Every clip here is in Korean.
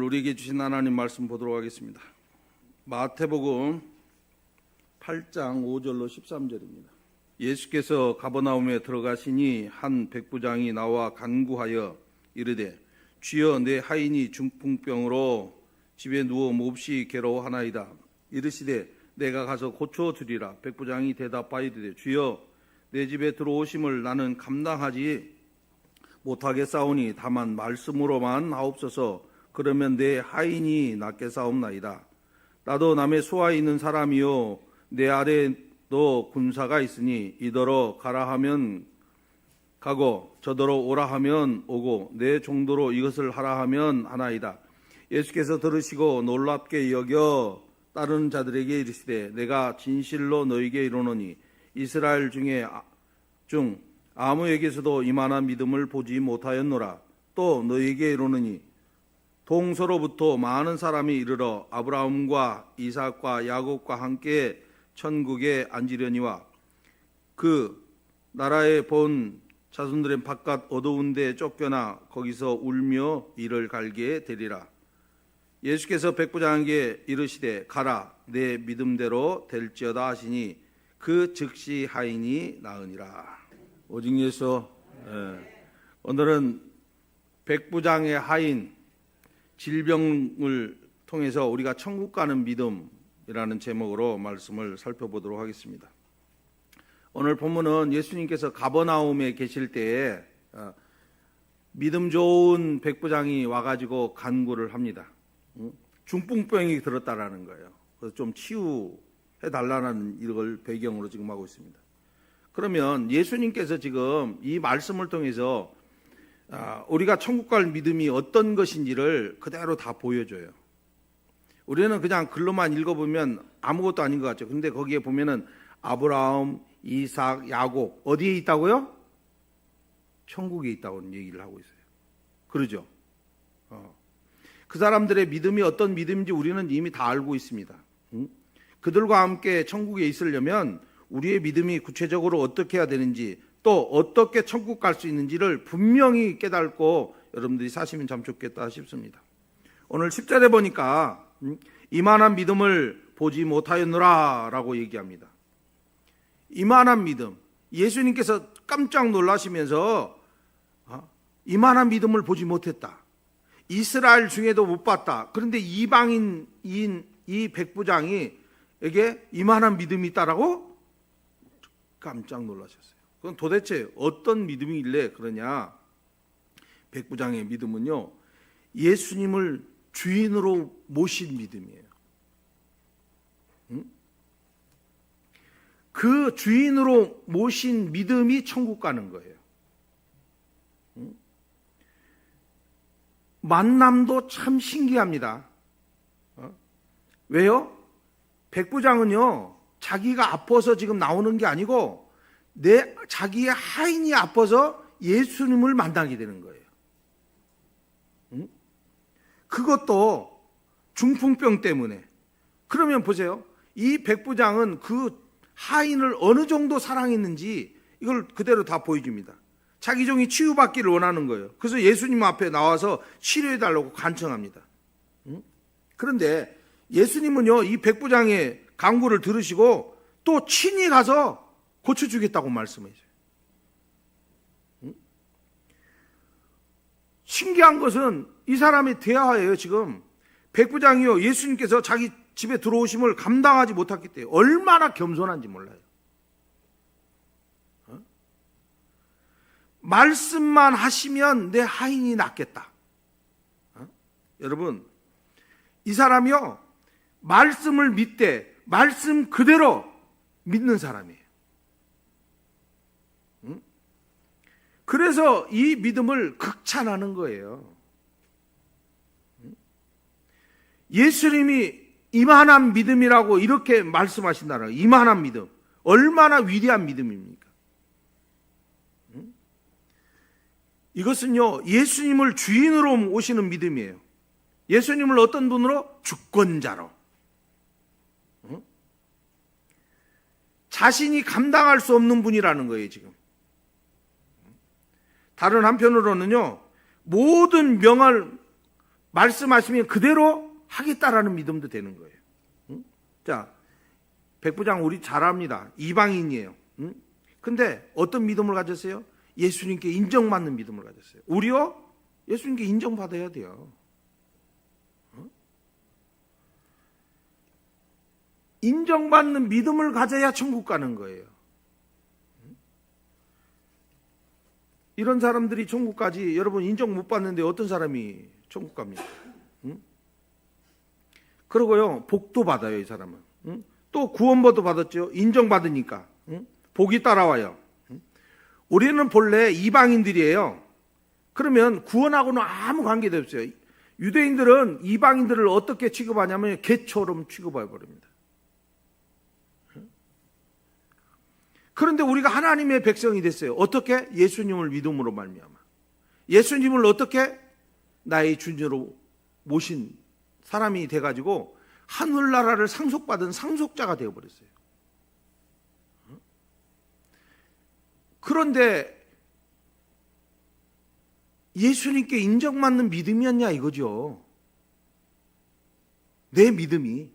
우리에게 주신 하나님 말씀 보도록 하겠습니다. 마태복음 8장 5절로 13절입니다. 예수께서 가버나움에 들어가시니 한 백부장이 나와 간구하여 이르되 주여 내 하인이 중풍병으로 집에 누워 몹시 괴로워하나이다. 이르시되 내가 가서 고쳐주리라. 백부장이 대답하이르되 주여 내 집에 들어오심을 나는 감당하지 못하겠사오니 다만 말씀으로만 하옵소서. 그러면 내 하인이 낫겠사옵나이다. 나도 남의 수하에 있는 사람이요 내 아래도 군사가 있으니 이더러 가라 하면 가고 저더러 오라 하면 오고 내 정도로 이것을 하라 하면 하나이다. 예수께서 들으시고 놀랍게 여겨 따르는 자들에게 이르시되 내가 진실로 너희에게 이르노니 이스라엘 중 아무에게서도 이만한 믿음을 보지 못하였노라. 또 너희에게 이르노니 동서로부터 많은 사람이 이르러 아브라함과 이삭과 야곱과 함께 천국에 앉으려니와 그 나라에 본 자손들은 바깥 어두운 데 쫓겨나 거기서 울며 이를 갈게 되리라. 예수께서 백부장에게 이르시되 가라 내 믿음대로 될지어다 하시니 그 즉시 하인이 나으니라. 오직 예수. 오늘은 백부장의 하인 질병을 통해서 우리가 천국 가는 믿음이라는 제목으로 말씀을 살펴보도록 하겠습니다. 오늘 본문은 예수님께서 가버나움에 계실 때에 믿음 좋은 백부장이 와가지고 간구를 합니다. 중풍병이 들었다라는 거예요. 그래서 좀 치유해달라는 이걸 배경으로 지금 하고 있습니다. 그러면 예수님께서 지금 이 말씀을 통해서 우리가 천국 갈 믿음이 어떤 것인지를 그대로 다 보여줘요. 우리는 그냥 글로만 읽어보면 아무것도 아닌 것 같죠. 근데 거기에 보면은 아브라함, 이삭, 야곱 어디에 있다고요? 천국에 있다고 얘기를 하고 있어요. 그러죠? 그 사람들의 믿음이 어떤 믿음인지 우리는 이미 다 알고 있습니다. 그들과 함께 천국에 있으려면 우리의 믿음이 구체적으로 어떻게 해야 되는지 또 어떻게 천국 갈 수 있는지를 분명히 깨닫고 여러분들이 사시면 참 좋겠다 싶습니다. 오늘 10절에 보니까 이만한 믿음을 보지 못하였노라 라고 얘기합니다. 이만한 믿음. 예수님께서 깜짝 놀라시면서 이만한 믿음을 보지 못했다. 이스라엘 중에도 못 봤다. 그런데 이방인인 이 백부장이 에게 이만한 믿음이 있다라고 깜짝 놀라셨어요. 그건 도대체 어떤 믿음이길래 그러냐? 백부장의 믿음은요, 예수님을 주인으로 모신 믿음이에요. 그 주인으로 모신 믿음이 천국 가는 거예요. 만남도 참 신기합니다. 왜요? 백부장은요, 자기가 아파서 지금 나오는 게 아니고 자기의 하인이 아파서 예수님을 만나게 되는 거예요. 그것도 중풍병 때문에. 그러면 보세요. 이 백부장은 그 하인을 어느 정도 사랑했는지 이걸 그대로 다 보여줍니다. 자기 종이 치유받기를 원하는 거예요. 그래서 예수님 앞에 나와서 치료해달라고 간청합니다. 그런데 예수님은요, 이 백부장의 간구를 들으시고 또 친히 가서 고쳐주겠다고 말씀하셔요. 신기한 것은 이 사람의 대화예요. 지금 백부장이요, 예수님께서 자기 집에 들어오심을 감당하지 못했기 때문에 얼마나 겸손한지 몰라요. 말씀만 하시면 내 하인이 낫겠다. 여러분, 이 사람이요, 말씀을 믿되 말씀 그대로 믿는 사람이에요. 그래서 이 믿음을 극찬하는 거예요. 예수님이 이만한 믿음이라고 이렇게 말씀하신다는 거예요. 이만한 믿음. 얼마나 위대한 믿음입니까? 이것은요, 예수님을 주인으로 모시는 믿음이에요. 예수님을 어떤 분으로? 주권자로. 자신이 감당할 수 없는 분이라는 거예요, 지금. 다른 한편으로는요, 모든 명을 말씀하시면 그대로 하겠다라는 믿음도 되는 거예요. 응? 자, 백부장 우리 잘 압니다. 이방인이에요. 응? 근데 어떤 믿음을 가졌어요? 예수님께 인정받는 믿음을 가졌어요. 우리요? 예수님께 인정받아야 돼요. 응? 인정받는 믿음을 가져야 천국 가는 거예요. 이런 사람들이 천국 가지, 여러분 인정 못 받는데 어떤 사람이 천국 갑니까? 응? 그러고요, 복도 받아요, 이 사람은. 응? 또 구원도 받았죠. 인정받으니까. 응? 복이 따라와요. 응? 우리는 본래 이방인들이에요. 그러면 구원하고는 아무 관계도 없어요. 유대인들은 이방인들을 어떻게 취급하냐면 개처럼 취급해 버립니다. 그런데 우리가 하나님의 백성이 됐어요. 어떻게? 예수님을 믿음으로 말미암아. 예수님을 어떻게? 나의 주님으로 모신 사람이 돼가지고 하늘나라를 상속받은 상속자가 되어버렸어요. 그런데 예수님께 인정받는 믿음이었냐 이거죠. 내 믿음이.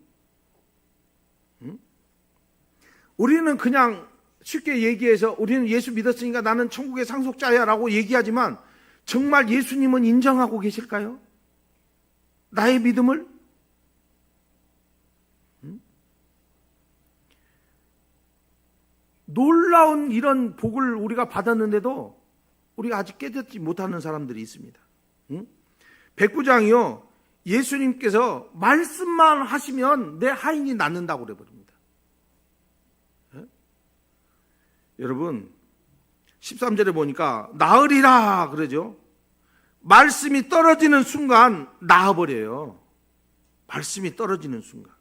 우리는 그냥 쉽게 얘기해서 우리는 예수 믿었으니까 나는 천국의 상속자야 라고 얘기하지만 정말 예수님은 인정하고 계실까요? 나의 믿음을? 놀라운 이런 복을 우리가 받았는데도 우리가 아직 깨닫지 못하는 사람들이 있습니다. 백부장이요, 예수님께서 말씀만 하시면 내 하인이 낫는다고 그래버립니다. 여러분 13절에 보니까 나으리라 그러죠. 말씀이 떨어지는 순간 나아버려요. 말씀이 떨어지는 순간.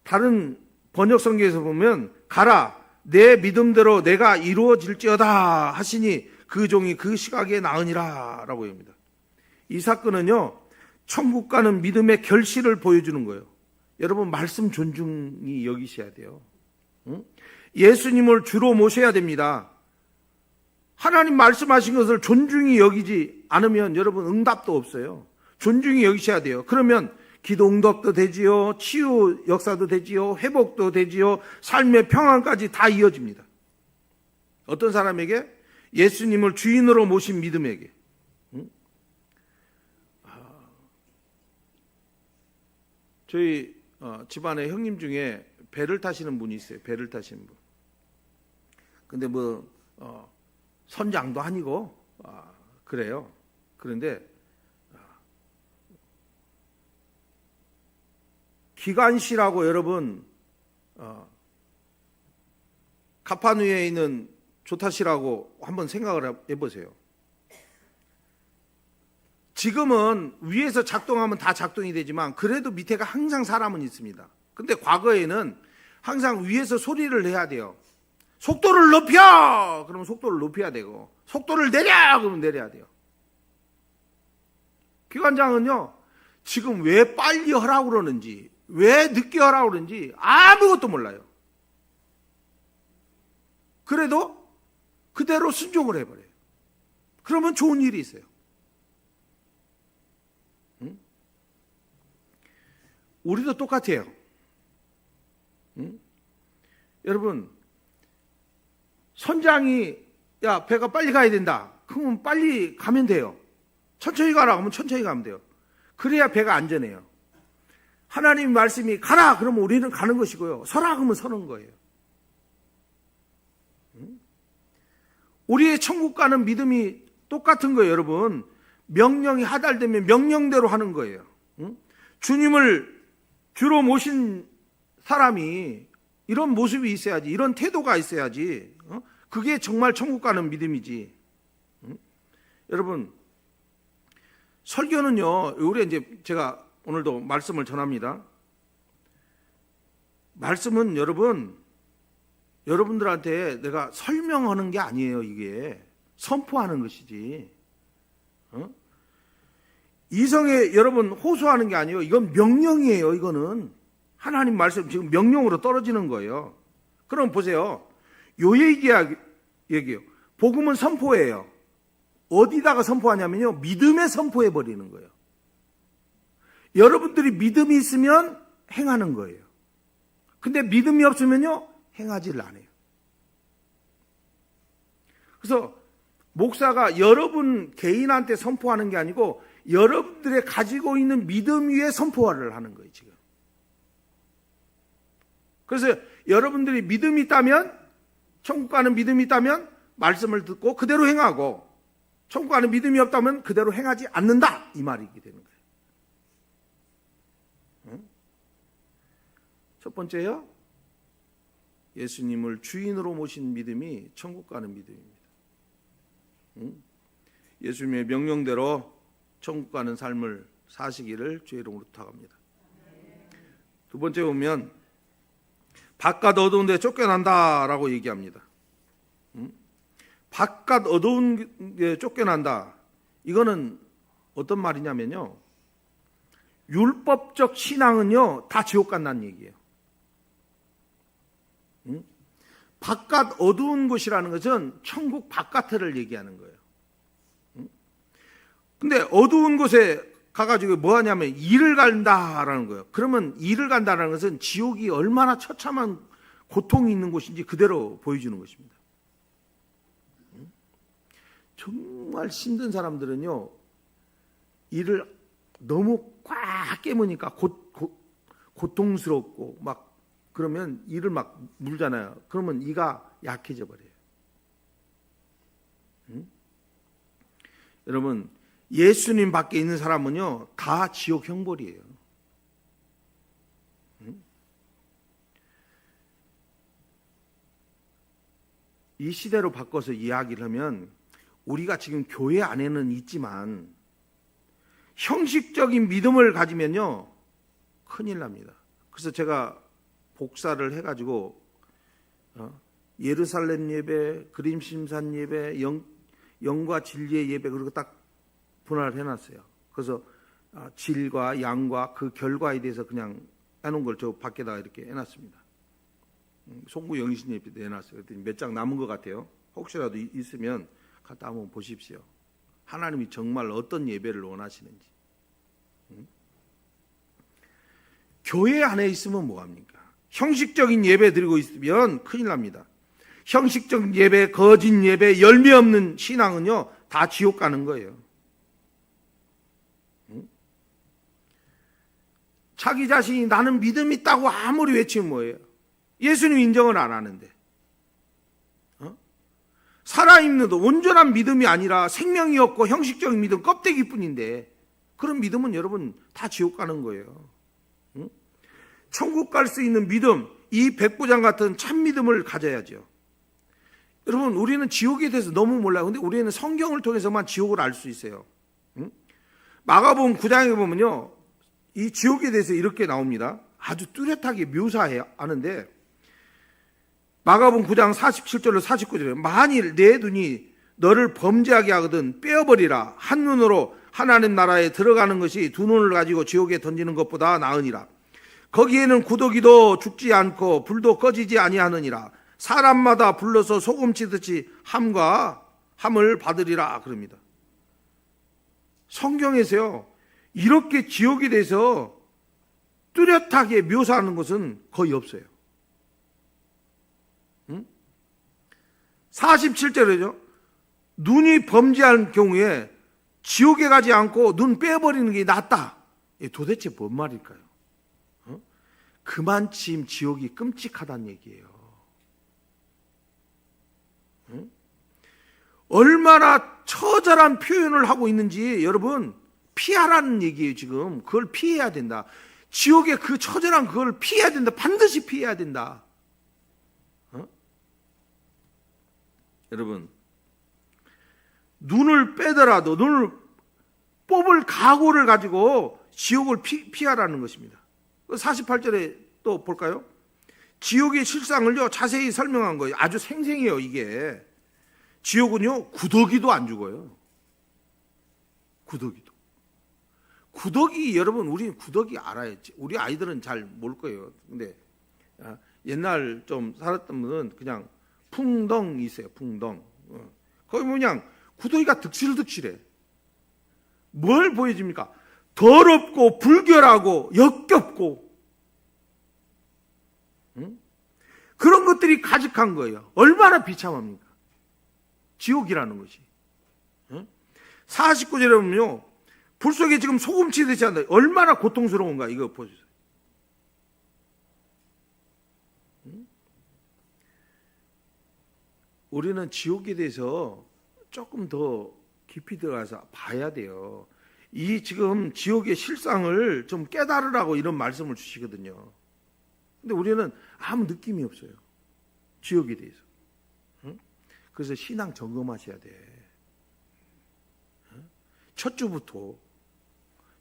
다른 번역 성경에서 보면 가라 내 믿음대로 내가 이루어질지어다 하시니 그 종이 그 시각에 나으니라 라고 합니다. 이 사건은요, 천국 가는 믿음의 결실을 보여주는 거예요. 여러분 말씀 존중히 여기셔야 돼요. 예수님을 주로 모셔야 됩니다. 하나님 말씀하신 것을 존중히 여기지 않으면 여러분 응답도 없어요. 존중히 여기셔야 돼요. 그러면 기도 응답도 되지요, 치유 역사도 되지요, 회복도 되지요, 삶의 평안까지 다 이어집니다. 어떤 사람에게? 예수님을 주인으로 모신 믿음에게. 저희 집안에 형님 중에 배를 타시는 분이 있어요. 배를 타시는 분. 근데 선장도 아니고 그래요. 그런데 기관시라고 여러분 가판위에 있는 조타시라고 한번 생각을 해보세요. 지금은 위에서 작동하면 다 작동이 되지만 그래도 밑에가 항상 사람은 있습니다. 근데 과거에는 항상 위에서 소리를 내야 돼요. 속도를 높여! 그러면 속도를 높여야 되고 속도를 내려! 그러면 내려야 돼요. 기관장은요, 지금 왜 빨리 하라고 그러는지 왜 늦게 하라고 그러는지 아무것도 몰라요. 그래도 그대로 순종을 해버려요. 그러면 좋은 일이 있어요. 우리도 똑같아요. 여러분, 선장이 야 배가 빨리 가야 된다. 그러면 빨리 가면 돼요. 천천히 가라 그러면 천천히 가면 돼요. 그래야 배가 안전해요. 하나님 말씀이 가라 그러면 우리는 가는 것이고요. 서라 그러면 서는 거예요. 우리의 천국 가는 믿음이 똑같은 거예요. 여러분, 명령이 하달되면 명령대로 하는 거예요. 주님을 주로 모신 사람이 이런 모습이 있어야지, 이런 태도가 있어야지, 그게 정말 천국 가는 믿음이지. 여러분, 설교는요, 우리 이제 제가 오늘도 말씀을 전합니다. 말씀은 여러분들한테 내가 설명하는 게 아니에요. 이게 선포하는 것이지. 이성에 여러분 호소하는 게 아니에요. 이건 명령이에요. 이거는 하나님 말씀 지금 명령으로 떨어지는 거예요. 그럼 보세요. 요 얘기예요. 복음은 선포예요. 어디다가 선포하냐면요, 믿음에 선포해 버리는 거예요. 여러분들이 믿음이 있으면 행하는 거예요. 근데 믿음이 없으면요, 행하지를 않아요. 그래서 목사가 여러분 개인한테 선포하는 게 아니고 여러분들의 가지고 있는 믿음 위에 선포를 하는 거예요, 지금. 그래서 여러분들이 믿음이 있다면, 천국 가는 믿음이 있다면 말씀을 듣고 그대로 행하고, 천국 가는 믿음이 없다면 그대로 행하지 않는다, 이 말이게 되는 거예요. 첫 번째요, 예수님을 주인으로 모신 믿음이 천국 가는 믿음입니다. 예수님의 명령대로 천국 가는 삶을 사시기를 주의 이름으로 부탁합니다. 두 번째 보면 바깥 어두운 데 쫓겨난다라고 얘기합니다. 바깥 어두운 데 쫓겨난다. 이거는 어떤 말이냐면요, 율법적 신앙은요 다 지옥 간다는 얘기예요. 바깥 어두운 곳이라는 것은 천국 바깥을 얘기하는 거예요. 근데 어두운 곳에 가가지고 뭐 하냐면 일을 간다라는 거예요. 그러면 일을 간다는 것은 지옥이 얼마나 처참한 고통이 있는 곳인지 그대로 보여주는 것입니다. 정말 힘든 사람들은요, 일을 너무 꽉 깨무니까 고통스럽고 막 그러면 이를 막 물잖아요. 그러면 이가 약해져 버려요. 여러분, 예수님 밖에 있는 사람은요 다 지옥 형벌이에요. 이 시대로 바꿔서 이야기를 하면, 우리가 지금 교회 안에는 있지만 형식적인 믿음을 가지면요 큰일 납니다. 그래서 제가 복사를 해가지고 예루살렘 예배, 그림심산 예배, 영과 진리의 예배, 그리고 딱 분할을 해놨어요. 그래서 질과 양과 그 결과에 대해서 그냥 해놓은 걸 저 밖에다가 이렇게 해놨습니다. 송구 영신 예배도 해놨어요. 몇 장 남은 것 같아요. 혹시라도 있으면 갖다 한번 보십시오. 하나님이 정말 어떤 예배를 원하시는지. 교회 안에 있으면 뭐합니까? 형식적인 예배 드리고 있으면 큰일 납니다. 형식적인 예배, 거짓 예배, 열매 없는 신앙은요 다 지옥 가는 거예요. 자기 자신이 나는 믿음 있다고 아무리 외치면 뭐예요? 예수님 인정을 안 하는데, 살아있는 온전한 믿음이 아니라 생명이 없고 형식적인 믿음, 껍데기뿐인데, 그런 믿음은 여러분 다 지옥 가는 거예요. 천국 갈 수 있는 믿음, 이 백부장 같은 참 믿음을 가져야죠. 여러분, 우리는 지옥에 대해서 너무 몰라요. 근데 우리는 성경을 통해서만 지옥을 알 수 있어요. 마가복음 9장에 보면요, 이 지옥에 대해서 이렇게 나옵니다. 아주 뚜렷하게 묘사하는데, 마가복음 9장 47절로 49절에 만일 내 눈이 너를 범죄하게 하거든 빼어버리라. 한 눈으로 하나님 나라에 들어가는 것이 두 눈을 가지고 지옥에 던지는 것보다 나으니라. 거기에는 구더기도 죽지 않고 불도 꺼지지 아니하느니라. 사람마다 불러서 소금 치듯이 함을 받으리라 그럽니다. 성경에서요 이렇게 지옥에 대해서 뚜렷하게 묘사하는 것은 거의 없어요. 47절에죠. 눈이 범죄한 경우에 지옥에 가지 않고 눈 빼버리는 게 낫다. 도대체 뭔 말일까요? 그만큼 지옥이 끔찍하다는 얘기예요. 얼마나 처절한 표현을 하고 있는지 여러분 피하라는 얘기예요. 지금 그걸 피해야 된다. 지옥의 그 처절한 그걸 피해야 된다. 반드시 피해야 된다. 여러분, 눈을 빼더라도 눈을 뽑을 각오를 가지고 지옥을 피하라는 것입니다. 48절에 또 볼까요? 지옥의 실상을요 자세히 설명한 거예요. 아주 생생해요. 이게 지옥은요 구더기도 안 죽어요. 구더기 여러분, 우리는 구더기 알아요. 우리 아이들은 잘 모를 거예요. 근데 옛날 좀 살았던 분은 그냥 풍덩이 있어요. 풍덩. 거기 그냥 구더기가 득실득실해. 뭘 보여줍니까? 더럽고 불결하고 역겹고, 응? 그런 것들이 가득한 거예요. 얼마나 비참합니까? 지옥이라는 것이. 응? 49절에 보면요, 불 속에 지금 소금 치듯이 한다. 얼마나 고통스러운가, 이거 보세요. 응? 우리는 지옥에 대해서 조금 더 깊이 들어가서 봐야 돼요. 이 지금 지옥의 실상을 좀 깨달으라고 이런 말씀을 주시거든요. 근데 우리는 아무 느낌이 없어요. 지옥에 대해서. 응? 그래서 신앙 점검하셔야 돼. 응? 첫 주부터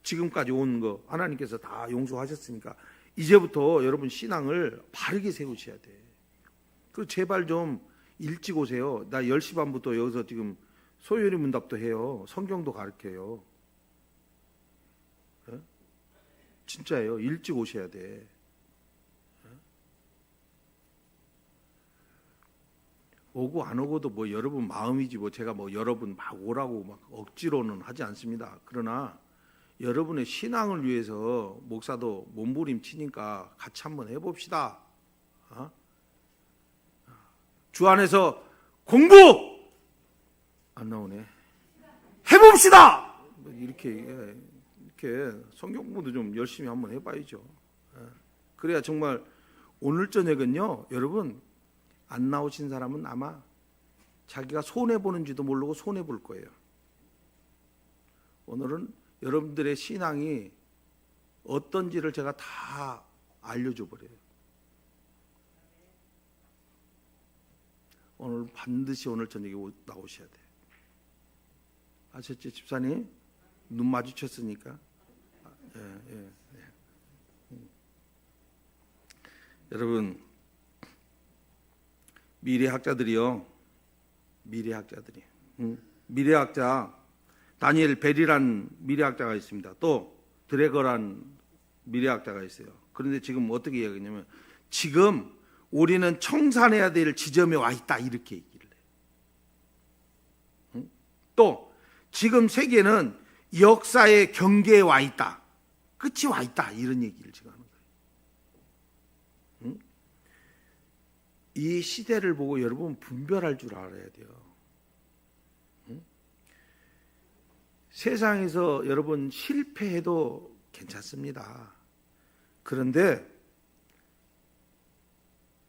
지금까지 온 거 하나님께서 다 용서하셨으니까 이제부터 여러분 신앙을 바르게 세우셔야 돼. 그리고 제발 좀 일찍 오세요. 나 10시 반부터 여기서 지금 소요리 문답도 해요. 성경도 가르쳐요. 네? 진짜예요. 일찍 오셔야 돼. 네? 오고 안 오고도 뭐 여러분 마음이지 뭐 제가 뭐 여러분 막 오라고 막 억지로는 하지 않습니다. 그러나 여러분의 신앙을 위해서 목사도 몸부림치니까 같이 한번 해봅시다. 어? 주 안에서 공부 안 나오네. 해봅시다. 이렇게 성경 공부도 좀 열심히 한번 해봐야죠. 그래야 정말 오늘 저녁은요, 여러분 안 나오신 사람은 아마 자기가 손해 보는지도 모르고 손해 볼 거예요. 오늘은 여러분들의 신앙이 어떤지를 제가 다 알려줘 버려요. 오늘 반드시 오늘 저녁에 나오셔야 돼. 아셨죠, 집사님? 눈 마주쳤으니까. 예. 여러분, 미래학자들이 미래학자 다니엘 벨이란 미래학자가 있습니다. 또 드래거란 미래학자가 있어요. 그런데 지금 어떻게 이야기하냐면 지금 우리는 청산해야 될 지점에 와 있다 이렇게 얘기를 해요. 또 지금 세계는 역사의 경계에 와 있다. 끝이 와 있다. 이런 얘기를 지금 하는 거예요. 이 시대를 보고 여러분 분별할 줄 알아야 돼요. 세상에서 여러분 실패해도 괜찮습니다. 그런데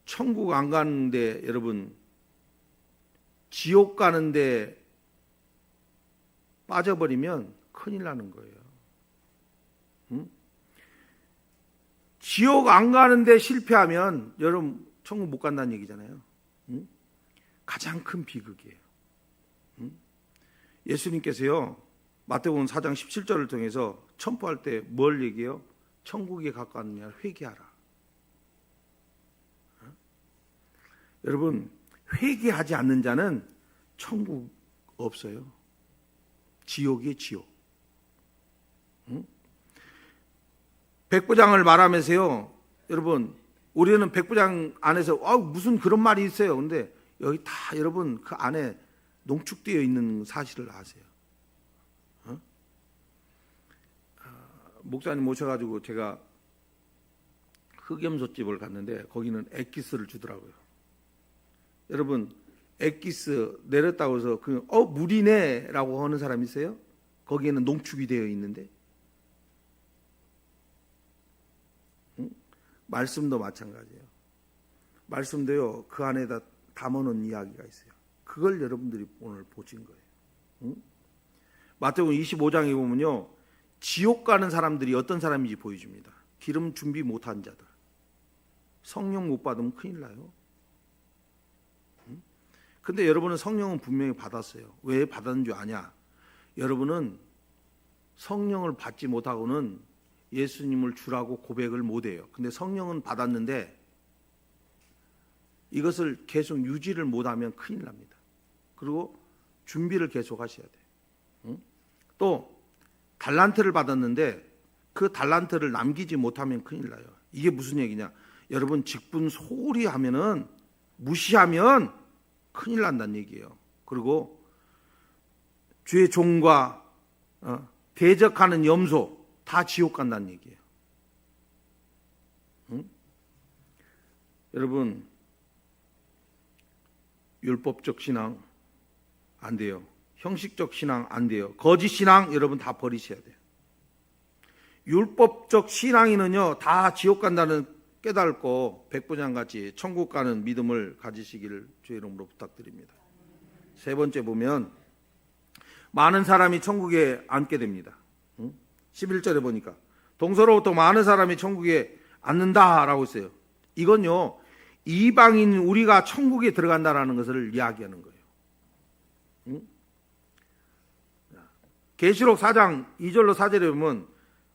천국 안 가는데 여러분 지옥 가는데 빠져버리면 큰일 나는 거예요. 지옥 안 가는데 실패하면 여러분 천국 못 간다는 얘기잖아요. 가장 큰 비극이에요. 예수님께서요 마태복음 4장 17절을 통해서 천포할 때 뭘 얘기해요? 천국에 가까웠느냐 회개하라. 여러분 회개하지 않는 자는 천국 없어요. 지옥이에요, 지옥. 백부장을 말하면서요, 여러분 우리는 백부장 안에서 무슨 그런 말이 있어요. 근데 여기 다 여러분 그 안에 농축되어 있는 사실을 아세요. 목사님 모셔가지고 제가 흑염소집을 갔는데 거기는 액기스를 주더라고요. 여러분 액기스 내렸다고 해서 물이네라고 하는 사람 있어요? 거기에는 농축이 되어 있는데 말씀도 마찬가지예요. 말씀도요 그 안에다 담아놓은 이야기가 있어요. 그걸 여러분들이 오늘 보신 거예요. 마태복음 25장에 보면요 지옥 가는 사람들이 어떤 사람인지 보여줍니다. 기름 준비 못한 자들, 성령 못 받으면 큰일 나요. 근데 여러분은 성령은 분명히 받았어요. 왜 받았는 줄 아냐? 여러분은 성령을 받지 못하고는 예수님을 주라고 고백을 못해요. 근데 성령은 받았는데 이것을 계속 유지를 못하면 큰일 납니다. 그리고 준비를 계속 하셔야 돼요. 또 달란트를 받았는데 그 달란트를 남기지 못하면 큰일 나요. 이게 무슨 얘기냐? 여러분 직분 소홀히 하면은 무시하면 큰일 난다는 얘기예요. 그리고 주의 종과 대적하는 염소 다 지옥 간다는 얘기예요. 응? 여러분, 율법적 신앙 안 돼요. 형식적 신앙 안 돼요. 거짓 신앙 여러분 다 버리셔야 돼요. 율법적 신앙인은요 다 지옥 간다는 깨닫고 백부장같이 천국 가는 믿음을 가지시기를 주의 이름으로 부탁드립니다. 세 번째 보면 많은 사람이 천국에 앉게 됩니다. 11절에 보니까 동서로부터 많은 사람이 천국에 앉는다라고 했어요. 이건요 이방인 우리가 천국에 들어간다라는 것을 이야기하는 거예요. 계시록 4장 2절로 4절에 보면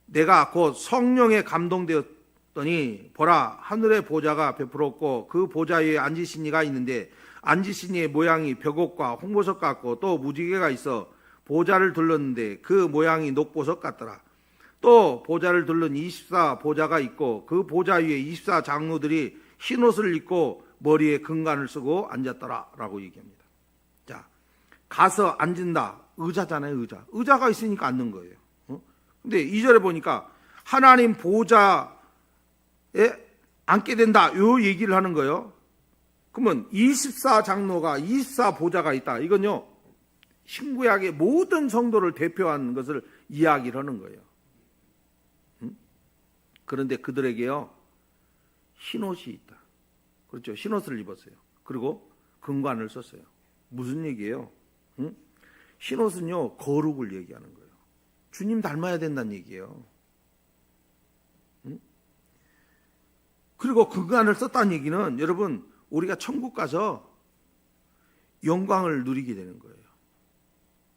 내가 곧 성령에 감동되었더니 보라 하늘의 보좌가 베풀었고 그 보좌 위에 앉으신 이가 있는데 앉으신 이의 모양이 벽옥과 홍보석 같고 또 무지개가 있어 보좌를 둘렀는데 그 모양이 녹보석 같더라. 또 보좌를 둘른 24 보좌가 있고 그 보좌 위에 24 장로들이 흰 옷을 입고 머리에 금관을 쓰고 앉았더라 라고 얘기합니다. 자, 가서 앉은다. 의자잖아요, 의자. 의자가 있으니까 앉는 거예요. 근데 2절에 보니까 하나님 보좌에 앉게 된다. 요 얘기를 하는 거예요. 그러면 24 장로가 24 보좌가 있다. 이건요, 신구약의 모든 성도를 대표하는 것을 이야기를 하는 거예요. 그런데 그들에게요, 흰옷이 있다. 그렇죠. 흰옷을 입었어요. 그리고 금관을 썼어요. 무슨 얘기예요? 흰옷은요, 거룩을 얘기하는 거예요. 주님 닮아야 된다는 얘기예요. 그리고 금관을 썼다는 얘기는 여러분, 우리가 천국 가서 영광을 누리게 되는 거예요.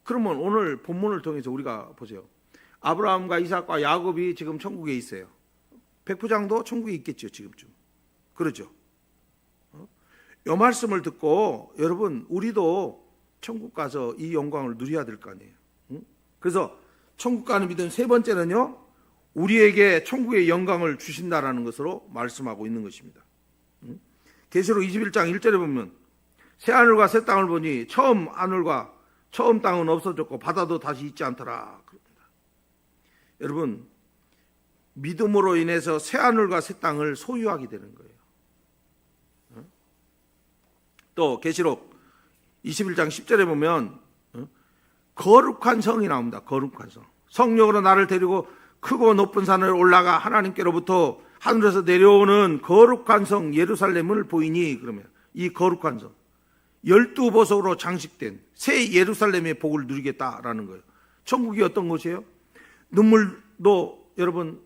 그러면 오늘 본문을 통해서 우리가 보세요. 아브라함과 이삭과 야곱이 지금 천국에 있어요. 백부장도 천국에 있겠죠, 지금쯤. 그렇죠? 이 말씀을 듣고 여러분, 우리도 천국 가서 이 영광을 누려야 될 거 아니에요. 그래서 천국 가는 믿음 세 번째는요, 우리에게 천국의 영광을 주신다라는 것으로 말씀하고 있는 것입니다. 계시록 21장 1절에 보면 새 하늘과 새 땅을 보니 처음 하늘과 처음 땅은 없어졌고 바다도 다시 있지 않더라. 그럽니다. 여러분, 믿음으로 인해서 새 하늘과 새 땅을 소유하게 되는 거예요. 또 계시록 21장 10절에 보면 거룩한 성이 나옵니다. 거룩한 성. 성령으로 나를 데리고 크고 높은 산을 올라가 하나님께로부터 하늘에서 내려오는 거룩한 성 예루살렘을 보이니, 그러면 이 거룩한 성 12보석으로 장식된 새 예루살렘의 복을 누리겠다라는 거예요. 천국이 어떤 곳이에요? 눈물도 여러분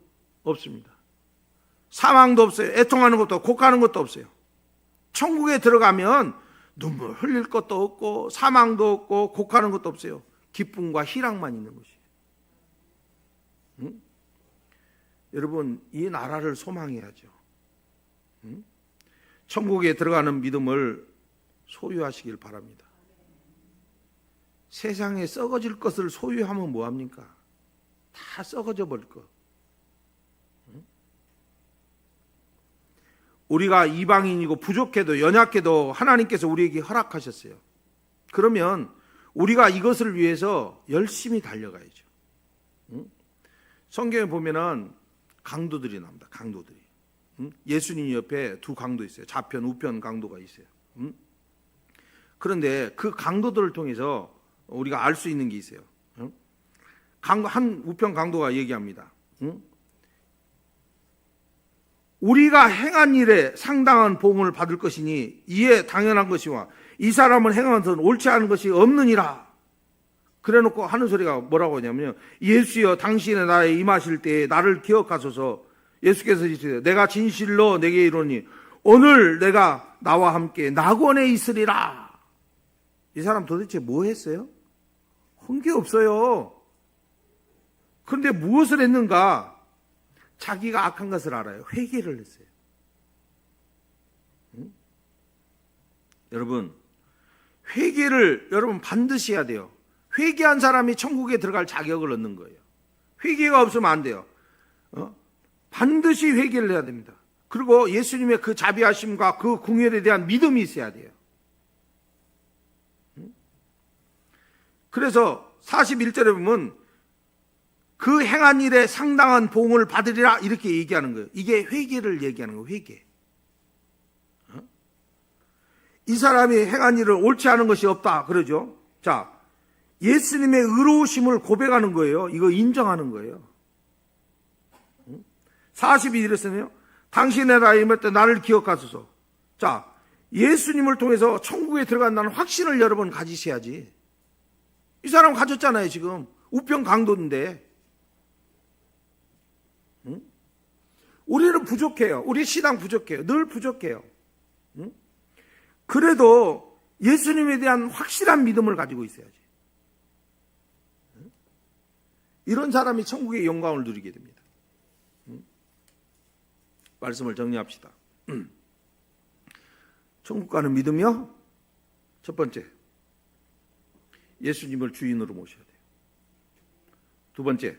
없습니다. 사망도 없어요. 애통하는 것도 없고 곡하는 것도 없어요. 천국에 들어가면 눈물 흘릴 것도 없고 사망도 없고 곡하는 것도 없어요. 기쁨과 희락만 있는 것이에요. 여러분, 이 나라를 소망해야죠. 천국에 들어가는 믿음을 소유하시길 바랍니다. 세상에 썩어질 것을 소유하면 뭐합니까? 다 썩어져 버릴 것. 우리가 이방인이고 부족해도 연약해도 하나님께서 우리에게 허락하셨어요. 그러면 우리가 이것을 위해서 열심히 달려가야죠. 성경에 보면은 강도들이 나옵니다. 강도들이. 예수님 옆에 두 강도 있어요. 좌편, 우편 강도가 있어요. 그런데 그 강도들을 통해서 우리가 알 수 있는 게 있어요. 한 우편 강도가 얘기합니다. 우리가 행한 일에 상당한 보응을 받을 것이니 이에 당연한 것이와 이 사람은 행한 것은 옳지 않은 것이 없느니라. 그래놓고 하는 소리가 뭐라고 하냐면요, 예수여 당신의 나라에 임하실 때에 나를 기억하소서. 예수께서 이르시되 내가 진실로 내게 이르노니 오늘 내가 나와 함께 낙원에 있으리라. 이 사람 도대체 뭐 했어요? 한 게 없어요. 그런데 무엇을 했는가? 자기가 악한 것을 알아요. 회개를 했어요. 여러분, 회개를 여러분 반드시 해야 돼요. 회개한 사람이 천국에 들어갈 자격을 얻는 거예요. 회개가 없으면 안 돼요. 반드시 회개를 해야 됩니다. 그리고 예수님의 그 자비하심과 그 궁율에 대한 믿음이 있어야 돼요. 그래서 41절에 보면 그 행한 일에 상당한 보응을 받으리라 이렇게 얘기하는 거예요. 이게 회개를 얘기하는 거예요. 회개. 이 사람이 행한 일을 옳지 않은 것이 없다 그러죠. 자, 예수님의 의로우심을 고백하는 거예요. 이거 인정하는 거예요. 42절에서는요. 당신의 나이 몇 때 나를 기억하소서. 자, 예수님을 통해서 천국에 들어간다는 확신을 여러분 가지셔야지. 이 사람 가졌잖아요. 지금 우편 강도인데. 우리는 부족해요. 우리 신앙 부족해요. 늘 부족해요. 그래도 예수님에 대한 확실한 믿음을 가지고 있어야지. 이런 사람이 천국의 영광을 누리게 됩니다. 말씀을 정리합시다. 천국 가는 믿음이요. 첫 번째, 예수님을 주인으로 모셔야 돼요. 두 번째,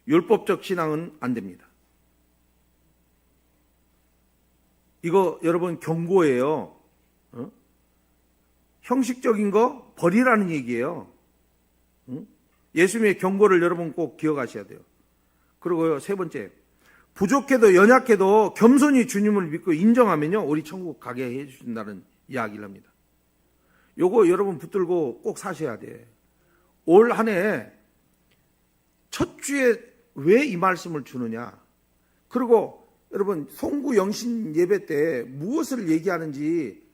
율법적 신앙은 안 됩니다. 이거 여러분 경고예요. 형식적인 거 버리라는 얘기예요. 예수님의 경고를 여러분 꼭 기억하셔야 돼요. 그리고요, 세 번째, 부족해도 연약해도 겸손히 주님을 믿고 인정하면요, 우리 천국 가게 해주신다는 이야기를 합니다. 요거 여러분 붙들고 꼭 사셔야 돼. 올 한 해 첫 주에 왜 이 말씀을 주느냐. 그리고 여러분 송구 영신 예배 때 무엇을 얘기하는지,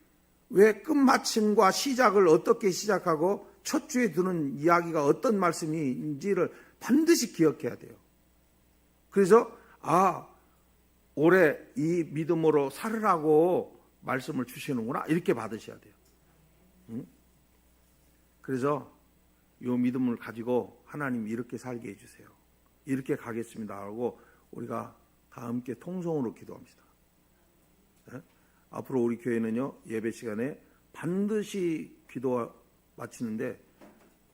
왜 끝마침과 시작을 어떻게 시작하고 첫 주에 두는 이야기가 어떤 말씀인지를 반드시 기억해야 돼요. 그래서 올해 이 믿음으로 살으라고 말씀을 주시는구나 이렇게 받으셔야 돼요. 그래서 이 믿음을 가지고 하나님 이렇게 살게 해주세요. 이렇게 가겠습니다 하고 우리가 다 함께 통성으로 기도합시다. 앞으로 우리 교회는요, 예배 시간에 반드시 기도 마치는데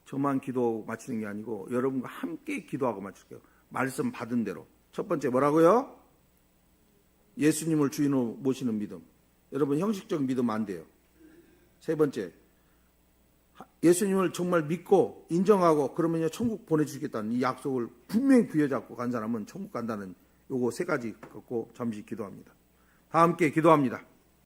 저만 기도 마치는 게 아니고 여러분과 함께 기도하고 마칠게요. 말씀 받은 대로. 첫 번째 뭐라고요? 예수님을 주인으로 모시는 믿음. 여러분 형식적 믿음 안 돼요. 세 번째, 예수님을 정말 믿고 인정하고 그러면요 천국 보내주시겠다는 이 약속을 분명히 부여잡고 간 사람은 천국 간다는 요거 세 가지 갖고 잠시 기도합니다. 다 함께 기도합니다.